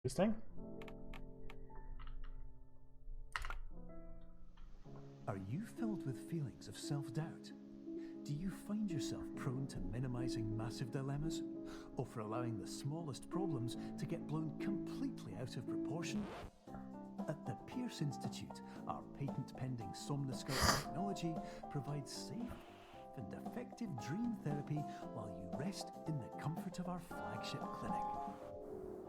Interesting. Are you filled with feelings of self-doubt? Do you find yourself prone to minimizing massive dilemmas, or for allowing the smallest problems to get blown completely out of proportion? At the Pierce Institute, our patent-pending Somnosculpt technology provides safe and effective dream therapy while you rest in the comfort of our flagship clinic.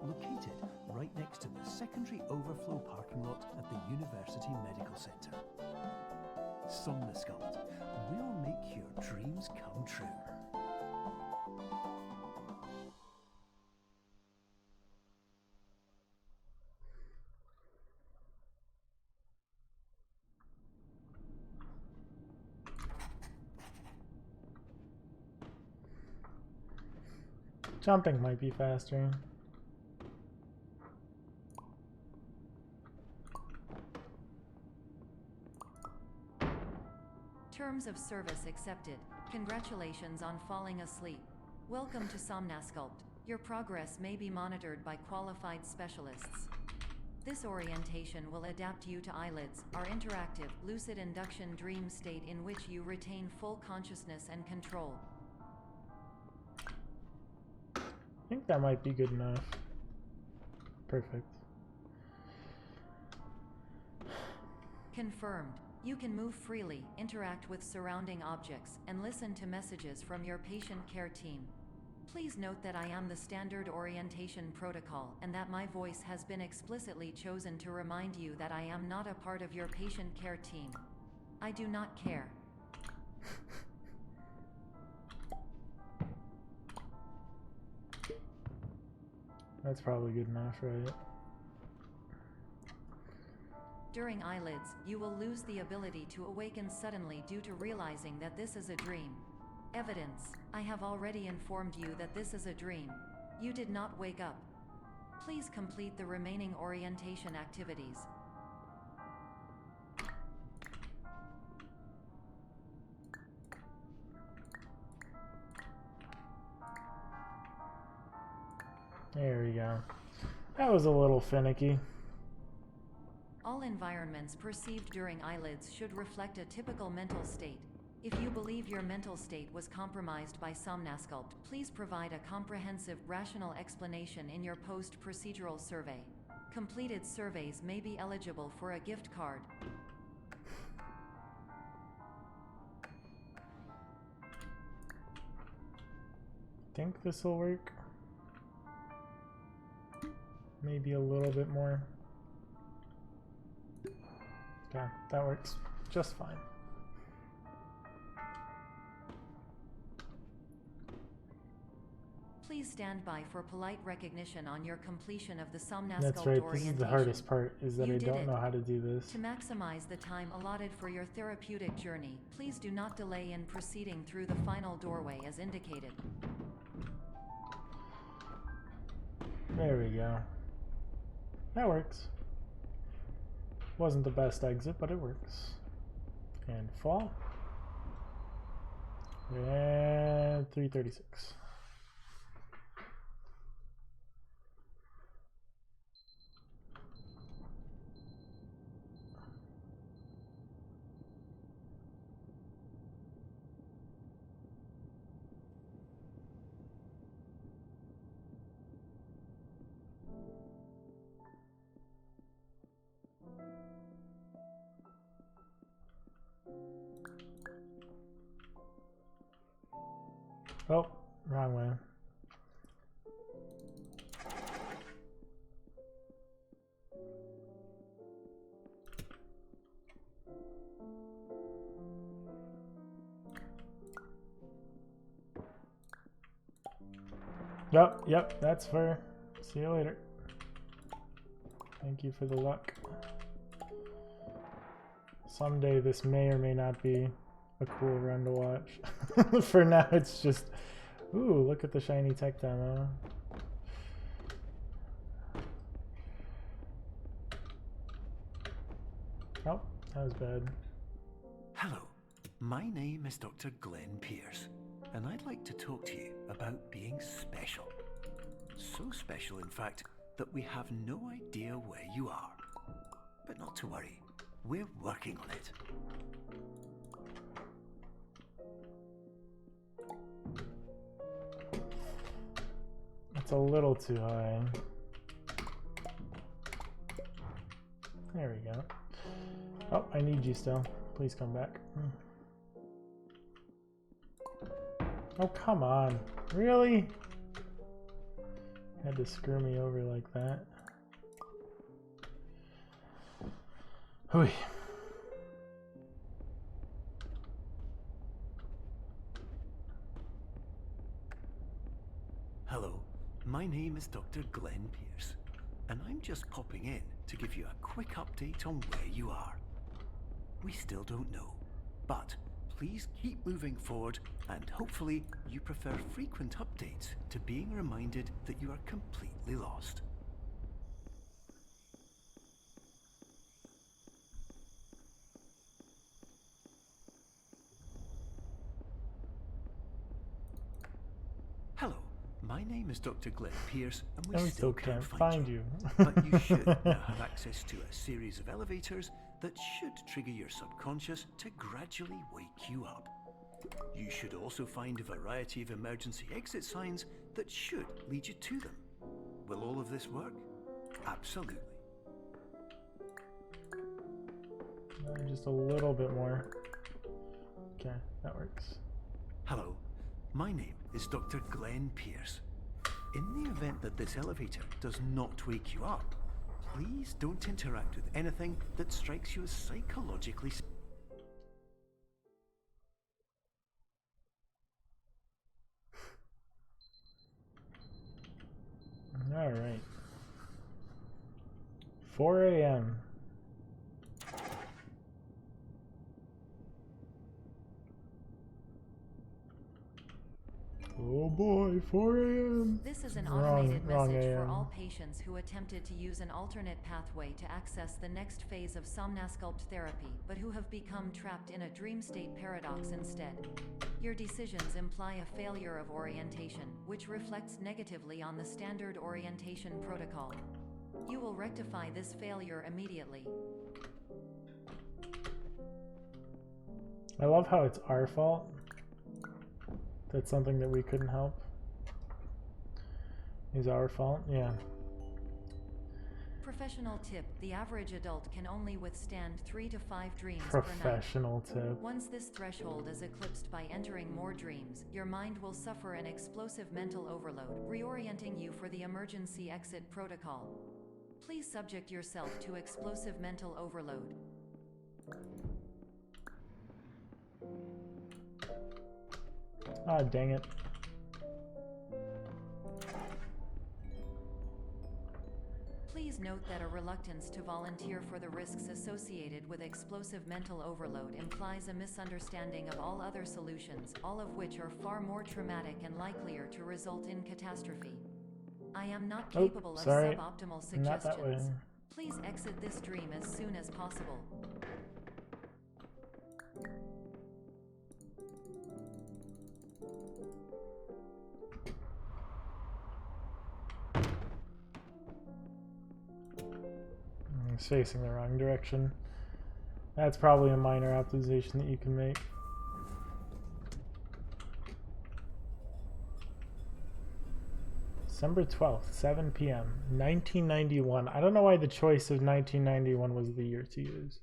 Located right next to the secondary overflow parking lot at the University Medical Center. Somnosculpt, we'll make your dreams come true. Jumping might be faster. Terms of service accepted. Congratulations on falling asleep. Welcome to Somnosculpt. Your progress may be monitored by qualified specialists. This orientation will adapt you to eyelids, our interactive, lucid induction dream state in which you retain full consciousness and control. I think that might be good enough. Perfect. Confirmed. You can move freely, interact with surrounding objects, and listen to messages from your patient care team. Please note that I am the standard orientation protocol and that my voice has been explicitly chosen to remind you that I am not a part of your patient care team. I do not care. That's probably good enough, right? During eyelids, you will lose the ability to awaken suddenly due to realizing that this is a dream. Evidence: I have already informed you that this is a dream. You did not wake up. Please complete the remaining orientation activities. There we go. That was a little finicky. All environments perceived during eyelids should reflect a typical mental state. If you believe your mental state was compromised by Somnosculpt, please provide a comprehensive, rational explanation in your post-procedural survey. Completed surveys may be eligible for a gift card. Think this will work. Maybe a little bit more. Okay, that works just fine. Please stand by for polite recognition on your completion of the Somnosculpt That's right, this orientation. is the hardest part, is that You I did don't it. know how to do this. To maximize the time allotted for your therapeutic journey, please do not delay in proceeding through the final doorway as indicated. There we go. That works. Wasn't the best exit, but it works. And fall. And 336. Oh, wrong way. Yep, that's fair. See you later. Thank you for the luck. Someday this may or may not be a cool run to watch. For now, it's just, ooh, look at the shiny tech demo. Oh, that was bad. Hello, my name is Dr. Glenn Pierce, and I'd like to talk to you about being special. So special, in fact, that we have no idea where you are. But not to worry, we're working on it. It's a little too high. There we go. Oh, I need you still. Please come back. Oh, come on. Really? Had to screw me over like that. Hooey. Hello, my name is Dr. Glenn Pierce, and I'm just popping in to give you a quick update on where you are. We still don't know, but please keep moving forward, and hopefully you prefer frequent updates to being reminded that you are completely lost. Hello, my name is Dr. Glenn Pierce, and we still can't find you. But you should now have access to a series of elevators that should trigger your subconscious to gradually wake you up. You should also find a variety of emergency exit signs that should lead you to them. Will all of this work? Absolutely. Just a little bit more. Okay, that works. Hello, my name is Dr. Glenn Pierce. In the event that this elevator does not wake you up, please don't interact with anything that strikes you as psychologically. All right. 4 a.m. Oh boy, 4 a.m. This is an automated wrong message for AM. all patients who attempted to use an alternate pathway to access the next phase of Somnasculpt therapy, but who have become trapped in a dream state paradox instead. Your decisions imply a failure of orientation, which reflects negatively on the standard orientation protocol. You will rectify this failure immediately. I love how it's our fault. That's something that we couldn't help. Is our fault? Yeah. Professional tip: the average adult can only withstand 3 to 5 dreams per night. Professional tip. Once this threshold is eclipsed by entering more dreams, your mind will suffer an explosive mental overload, reorienting you for the emergency exit protocol. Please subject yourself to explosive mental overload. Ah, dang it. Please note that a reluctance to volunteer for the risks associated with explosive mental overload implies a misunderstanding of all other solutions, all of which are far more traumatic and likelier to result in catastrophe. I am not capable of sorry. suboptimal Not that way. suggestions. Please exit this dream as soon as possible. It's facing the wrong direction. That's probably a minor optimization that you can make. December 12th, 7 p.m. 1991. I don't know why the choice of 1991 was the year to use.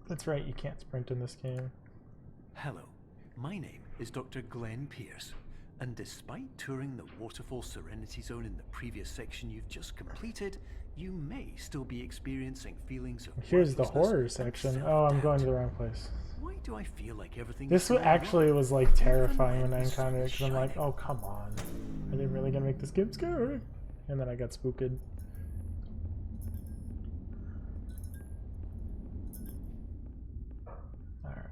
That's right, you can't sprint in this game. Hello, my name is Dr. Glenn Pierce, and despite touring the Waterfall Serenity Zone in the previous section you've just completed, you may still be experiencing feelings of Here's the worthlessness horror and section. Oh, I'm going to the self-doubt. wrong place. Why do I feel like everything This is going actually wrong? was like terrifying when I Even the sun encountered it is because I'm like, shining. oh come on, are they really gonna make this game scary? And then I got spooked. All right.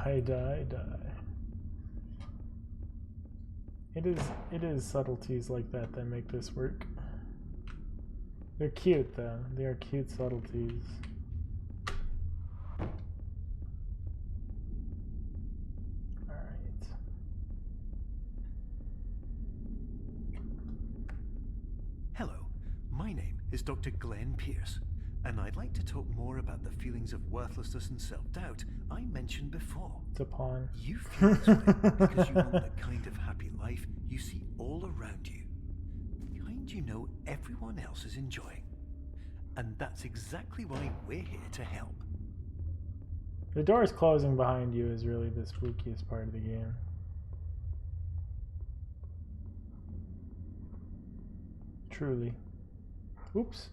Die. It is subtleties like that that make this work. They're cute though. They are cute subtleties. Alright. Hello, my name is Dr. Glenn Pierce, and I'd like to talk more about the feelings of worthlessness and self-doubt I mentioned before. It's a pawn. You feel this way because you want the kind of happy life you see all around you. The kind you know everyone else is enjoying. And that's exactly why we're here to help. The doors closing behind you is really the spookiest part of the game. Truly. Oops.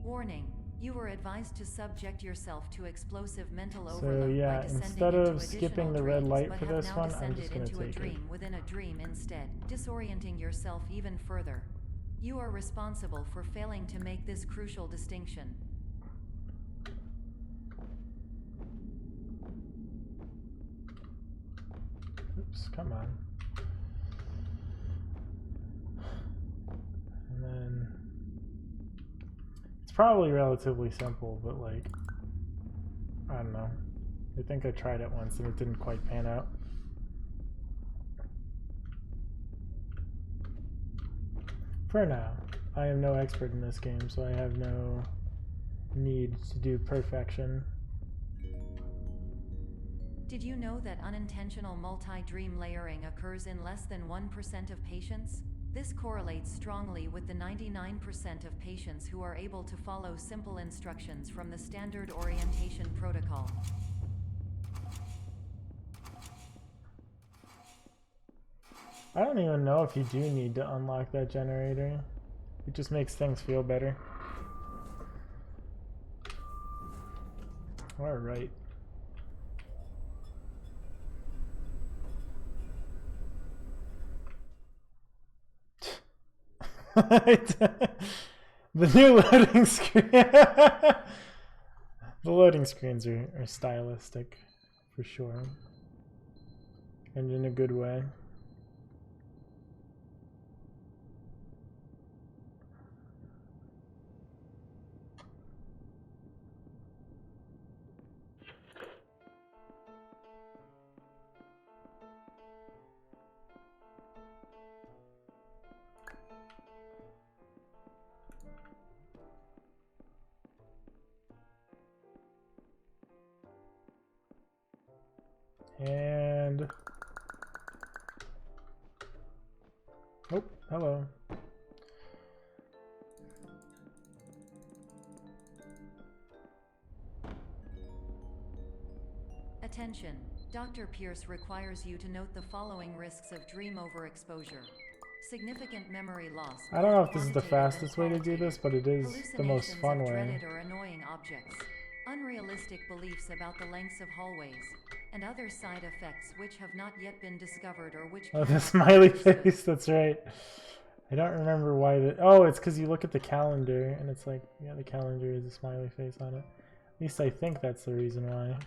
Warning. You were advised to subject yourself to explosive mental So overload yeah, by descending instead into of skipping additional the red dreams, light but for have this now one, I'm descended just gonna into a take it. dream within a dream instead, disorienting yourself even further. You are responsible for failing to make this crucial distinction. Oops, come on. And then it's probably relatively simple, but like, I don't know. I think I tried it once and it didn't quite pan out. For now, I am no expert in this game, so I have no need to do perfection. Did you know that unintentional multi-dream layering occurs in less than 1% of patients? This correlates strongly with the 99% of patients who are able to follow simple instructions from the standard orientation protocol. I don't even know if you do need to unlock that generator. It just makes things feel better. Alright. The new loading screen. The loading screens are stylistic, for sure. And in a good way. And oh, hello. Attention. Dr. Pierce requires you to note the following risks of dream overexposure. Significant memory loss. I don't know if this is the quantitative and fastest way to do this, but it is the most hallucinations fun of way. dreaded or annoying objects. Unrealistic beliefs about the lengths of hallways. And other side effects which have not yet been discovered or which Oh, the cannot be smiley understood. face, that's right. I don't remember why that. Oh, it's because you look at the calendar and it's like, yeah, the calendar is a smiley face on it. At least I think that's the reason why.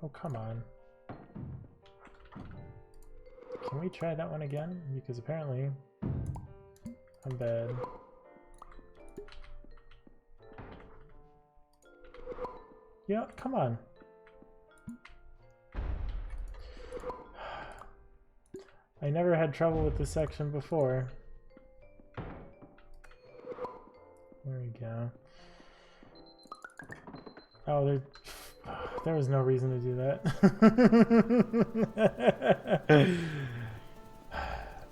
Oh, come on. Can we try that one again? Because apparently I'm bad. Yeah, come on. I never had trouble with this section before. There we go. Oh, there was no reason to do that.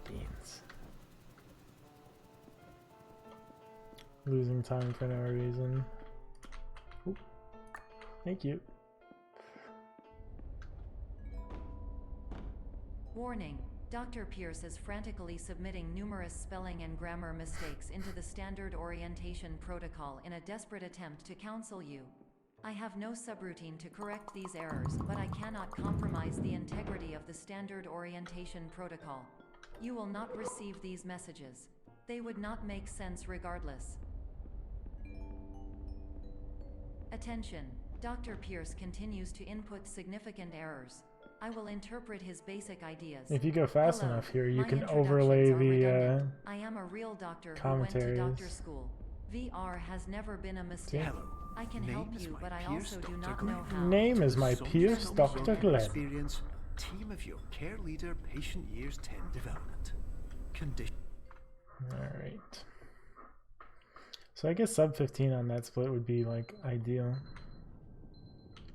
Beans. Losing time for no reason. Ooh. Thank you. Warning. Dr. Pierce is frantically submitting numerous spelling and grammar mistakes into the standard orientation protocol in a desperate attempt to counsel you. I have no subroutine to correct these errors, but I cannot compromise the integrity of the standard orientation protocol. You will not receive these messages. They would not make sense regardless. Attention, Dr. Pierce continues to input significant errors. I will interpret his basic ideas. If you go fast Hello, enough here, you my can introductions overlay are the redundant. I am a real doctor who went to commentaries. doctor school. VR has never been a mistake. Hello. I can Name help is you, my but I Pierce also do Dr. not Glenn. know how. Name is my So Pierce just Dr. from Glenn. Experience, team of your care leader, patient years 10 development. Condition. Alright. So I guess sub 15 on that split would be like ideal.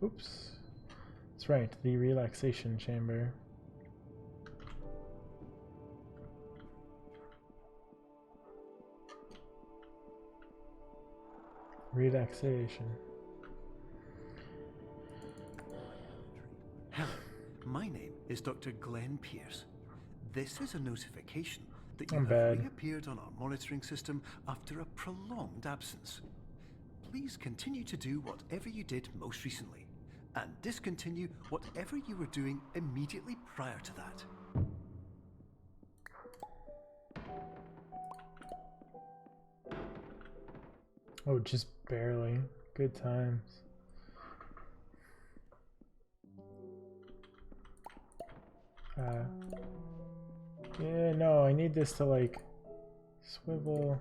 Oops. That's right, the relaxation chamber. Relaxation. Hello, my name is Dr. Glenn Pierce. This is a notification that you I'm have bad. reappeared on our monitoring system after a prolonged absence. Please continue to do whatever you did most recently, and discontinue whatever you were doing immediately prior to that. Oh, just barely. Good times. Yeah, no, I need this to like swivel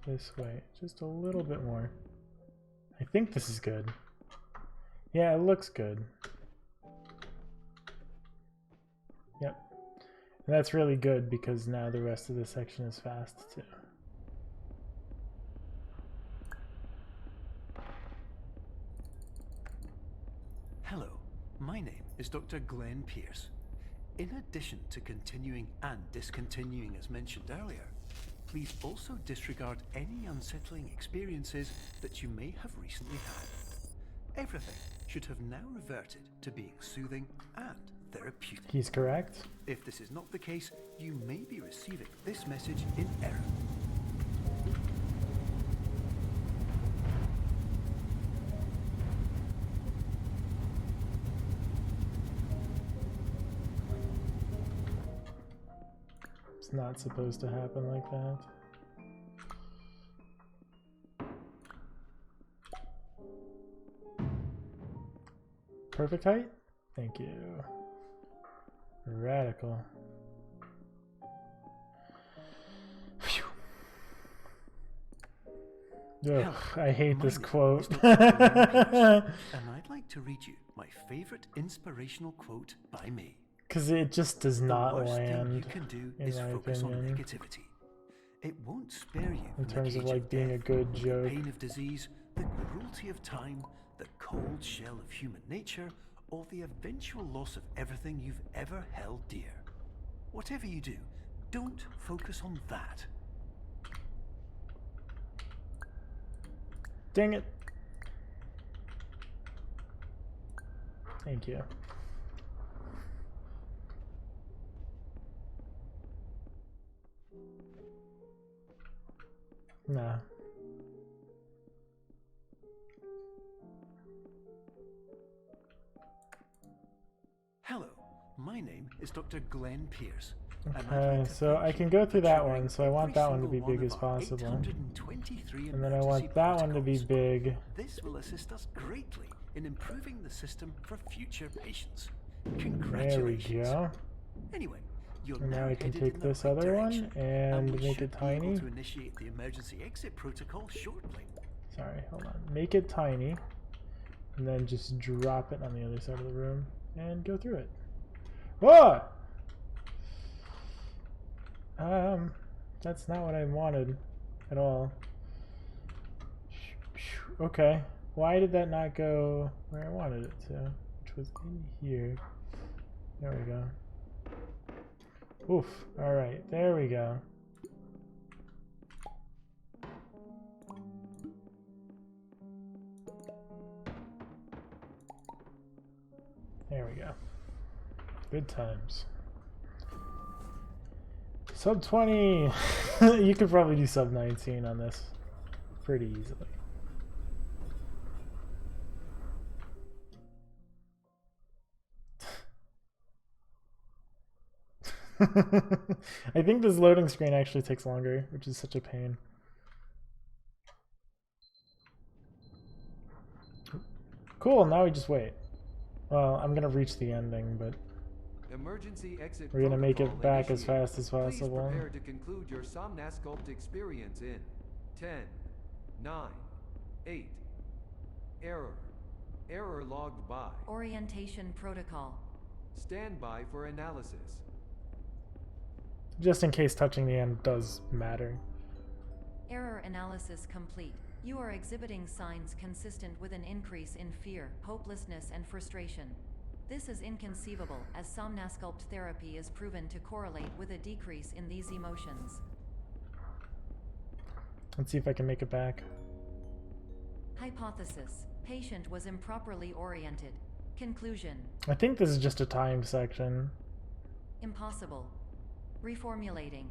this way just a little bit more. I think this is good. Yeah, it looks good. Yep. And that's really good because now the rest of the section is fast too. Hello, my name is Dr. Glenn Pierce. In addition to continuing and discontinuing as mentioned earlier, please also disregard any unsettling experiences that you may have recently had. Everything should have now reverted to being soothing and therapeutic. He's correct. If this is not the case, you may be receiving this message in error. It's not supposed to happen like that. Perfect height? Thank you. Radical. Phew. Ugh, I hate this quote. And I'd like to read you my favorite inspirational quote by me. Because it just does not The worst thing you land, can do in is my focus on opinion, negativity. It won't spare you in from terms the of cage like being a death, good the joke. pain of disease, the cruelty of time, the cold shell of human nature, or the eventual loss of everything you've ever held dear. Whatever you do, don't focus on that. Dang it. Thank you. Nah. Hello, my name is Dr. Glenn Pierce. Okay, so I can go through that one, so I want that one to be big as possible. And then I want that one to be big. This will assist us greatly in improving the system for future patients. There we Congratulations. go. Anyway, you're And now now I can headed take in the this right other one direction, and we make should it be able tiny. to initiate the emergency exit protocol shortly. Sorry, hold on. Make it tiny. And then just drop it on the other side of the room and go through it. Whoa! That's not what I wanted at all. Okay. Why did that not go where I wanted it to? Which was in here. There we go. Oof. Alright, there we go. There we go. Good times. Sub 20! You could probably do sub 19 on this pretty easily. I think this loading screen actually takes longer, which is such a pain. Cool, now we just wait. Well, I'm gonna reach the ending, but Emergency exit we're gonna make it protocol back as initiated. fast as possible. Please prepare to conclude your Somnasculpt experience in 10, 9, 8. Error. Error logged by. Orientation protocol. Stand by for analysis. Just in case touching the end does matter. Error analysis complete. You are exhibiting signs consistent with an increase in fear, hopelessness, and frustration. This is inconceivable, as Somnasculpt therapy is proven to correlate with a decrease in these emotions. Let's see if I can make it back. Hypothesis. Patient was improperly oriented. Conclusion. I think this is just a timed section. Impossible. Reformulating.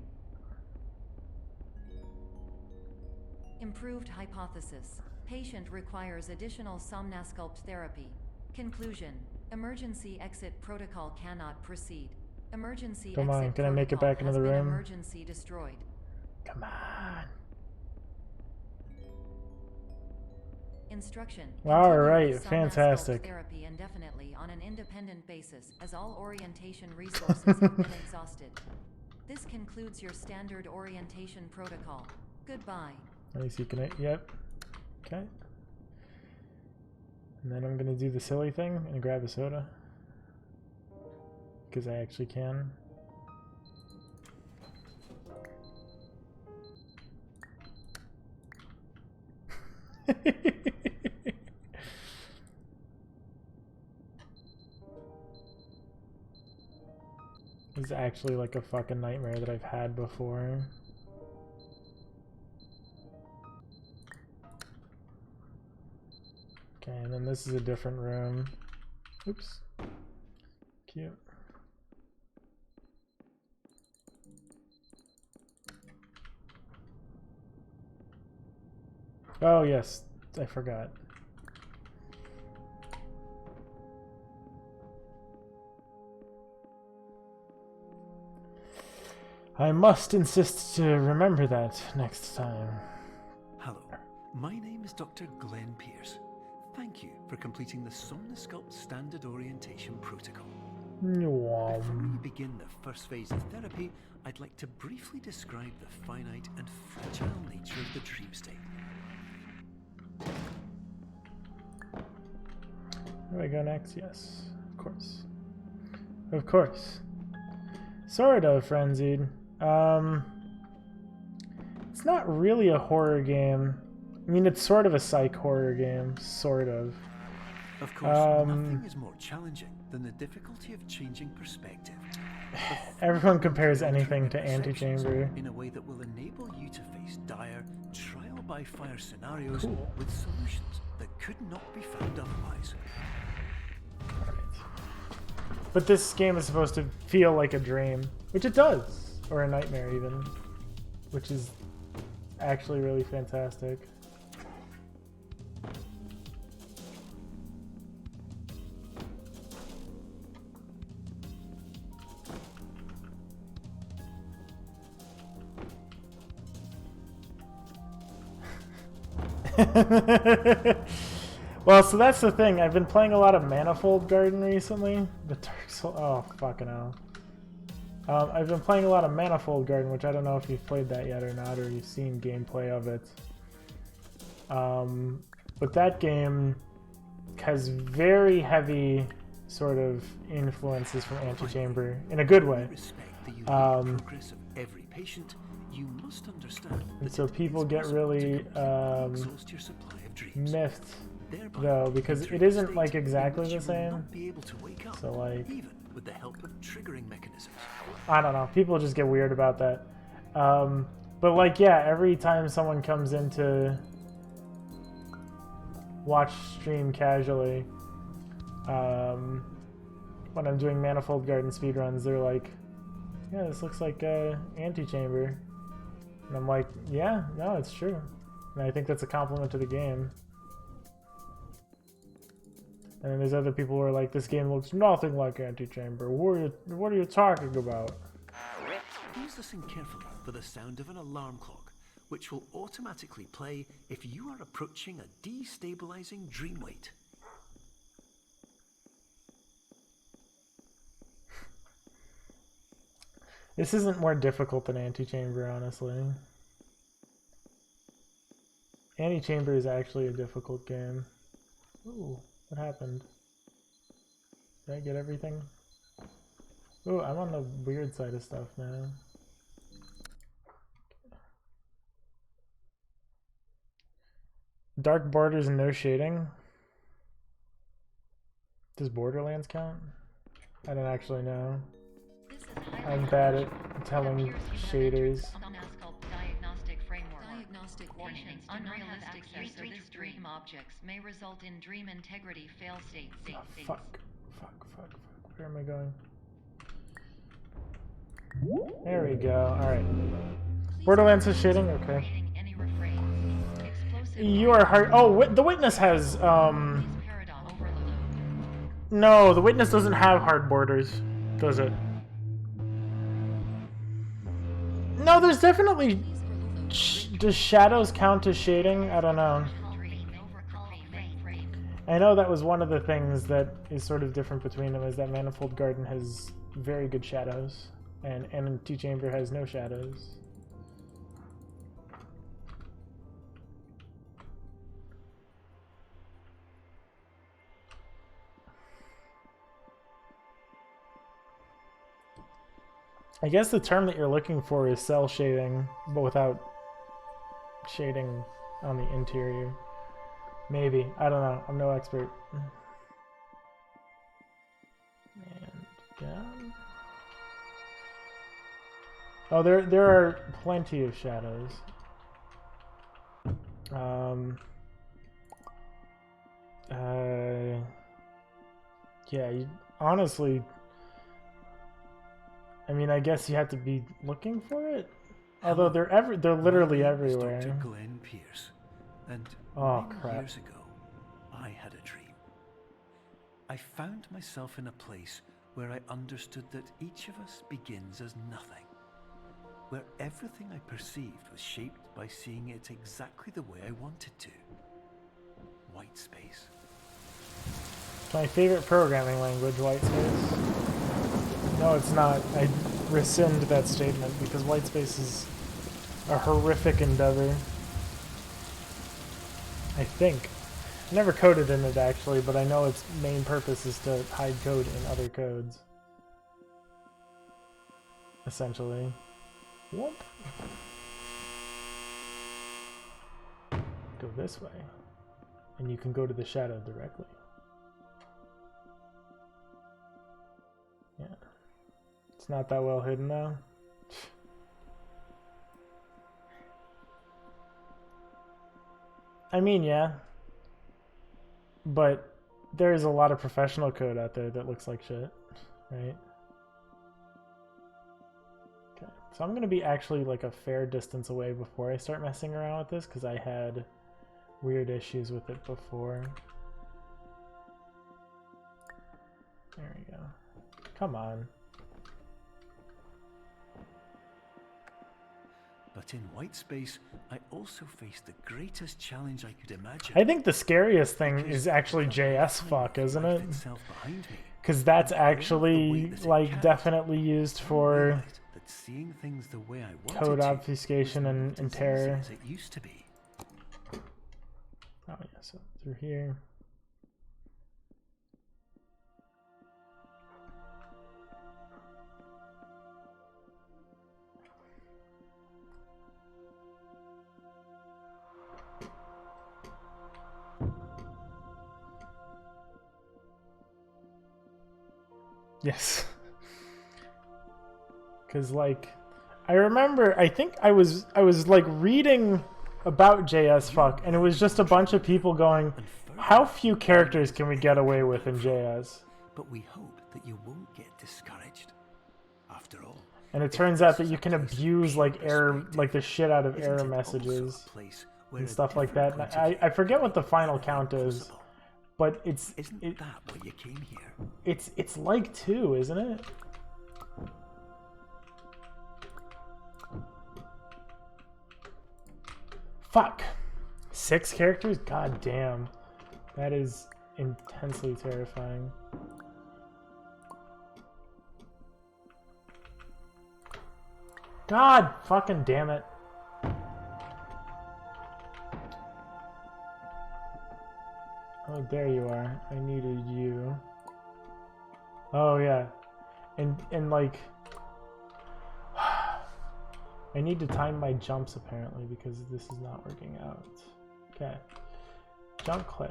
Improved hypothesis. Patient requires additional Somnasculpt therapy. Conclusion. Emergency exit protocol cannot proceed. Emergency Come on, exit can I make it protocol back into has the been room? Emergency destroyed. Come on. Instruction. All Continue right, with Somnasculpt fantastic. therapy indefinitely on an independent basis, as all orientation resources have been exhausted. This concludes your standard orientation protocol. Goodbye. Let me see, can I? Yep. Okay. And then I'm gonna do the silly thing and grab a soda. Because I actually can. It's actually like a fucking nightmare that I've had before. Okay, and then this is a different room. Oops. Cute. Oh yes, I forgot. I must insist to remember that next time. Hello, my name is Dr. Glenn Pierce. Thank you for completing the Somnasculpt Standard Orientation Protocol. Before we begin the first phase of therapy, I'd like to briefly describe the finite and fragile nature of the dream state. Where do I go next? Yes, of course. Of course. Sort of frenzied. It's not really a horror game. I mean, it's sort of a psych horror game, sort of. Of course, nothing is more challenging than the difficulty of changing perspective. Everyone compares anything to Antechamber. In a way that will enable you to face dire, trial-by-fire scenarios Cool. with solutions that could not be found otherwise. But this game is supposed to feel like a dream, which it does, or a nightmare even, which is actually really fantastic. Well, so that's the thing. I've been playing a lot of Manifold Garden recently. The Dark Souls. Oh, fucking hell. I've been playing a lot of Manifold Garden, which I don't know if you've played that yet or not, or you've seen gameplay of it. But that game has very heavy sort of influences from Antechamber in a good way. Progress of every patient, you must understand And so people get really exhaust your supply of dreams. miffed Thereby, though, because entering it a isn't state like in exactly which the you will same. not be able to wake up, So like, even with the help of triggering mechanisms. I don't know. People just get weird about that. But like, yeah, every time someone comes in to watch stream casually, when I'm doing Manifold Garden speedruns, they're like, yeah, this looks like Antechamber. And I'm like, yeah, no, it's true. And I think that's a compliment to the game. And then there's other people who are like, this game looks nothing like Antechamber. What are you talking about? Please listen carefully for the sound of an alarm clock, which will automatically play if you are approaching a destabilizing dream weight. This isn't more difficult than Antechamber, honestly. Antechamber is actually a difficult game. Ooh, what happened? Did I get everything? Ooh, I'm on the weird side of stuff now. Dark borders and no shading? Does Borderlands count? I don't actually know. I'm bad at telling shaders. Diagnostic warning. Unrealistic use of this dream objects may result in dream integrity failsafe. Oh, fuck. Where am I going? There we go. Alright. Borderlands has shading? Okay. You are hard. Oh, the Witness has, No, the Witness doesn't have hard borders, does it? No, there's definitely... Does shadows count as shading? I don't know. I know that was one of the things that is sort of different between them, is that Manifold Garden has very good shadows, and Antechamber has no shadows. I guess the term that you're looking for is cell shading, but without shading on the interior. Maybe. I don't know. I'm no expert. And down. Oh, there are plenty of shadows. Yeah, honestly, I mean, I guess you have to be looking for it. Although they're literally everywhere. Dr. Glenn Pierce, and oh, 9 crap. years ago, I had a dream. I found myself in a place where I understood that each of us begins as nothing, where everything I perceived was shaped by seeing it exactly the way I wanted to. White space. My favorite programming language, white space. No, it's not. I rescind that statement because white space is a horrific endeavor. I think. I never coded in it actually, but I know its main purpose is to hide code in other codes. Essentially. Whoop. Go this way. And you can go to the shadow directly. Yeah. It's not that well hidden though. I mean, yeah. But there's a lot of professional code out there that looks like shit, right? Okay, so I'm gonna be actually like a fair distance away before I start messing around with this because I had weird issues with it before. There we go. Come on. But in white space, I also faced the greatest challenge I could imagine. I think the scariest thing is actually JS fuck, isn't it? Because that's actually like definitely used for seeing things the way I code obfuscation and terror. As it used to be. Oh yeah, so through here. Yes. Cause like I remember I think I was like reading about JS fuck and it was just a bunch of people going, how few characters can we get away with in JS? But we hope that you won't get discouraged. After all. And it turns out that you can abuse like error, like the shit out of error messages and stuff like that. And I forget what the final count is, but Isn't that why you came here? It's like 2, isn't it? Fuck. 6 characters? God damn. That is intensely terrifying. God fucking damn it. Oh, there you are. I needed you. Oh, yeah. And like... I need to time my jumps, apparently, because this is not working out. Okay. Jump click.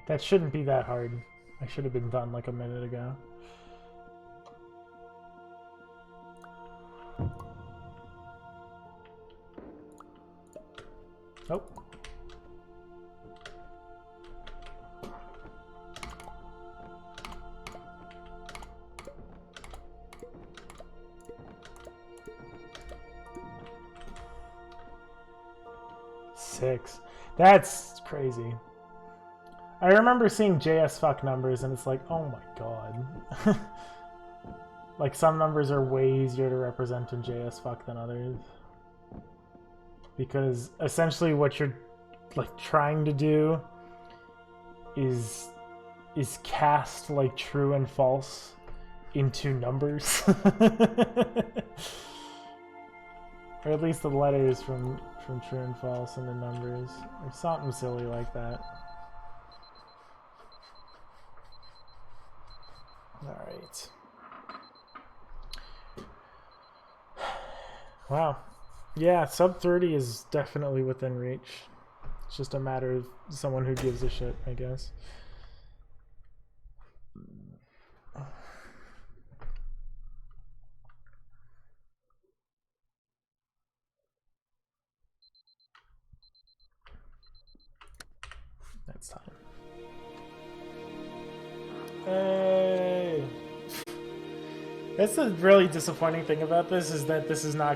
That shouldn't be that hard. I should have been done like a minute ago. Nope. Six. That's crazy. I remember seeing JS fuck numbers and it's like, oh my god. Like some numbers are way easier to represent in JS fuck than others. Because essentially what you're like trying to do is cast like true and false into numbers. Or at least the letters from true and false into numbers. Or something silly like that. Alright. Wow. Yeah, sub 30 is definitely within reach. It's just a matter of someone who gives a shit, I guess. That's time. Hey! That's the really disappointing thing about this, is that this is not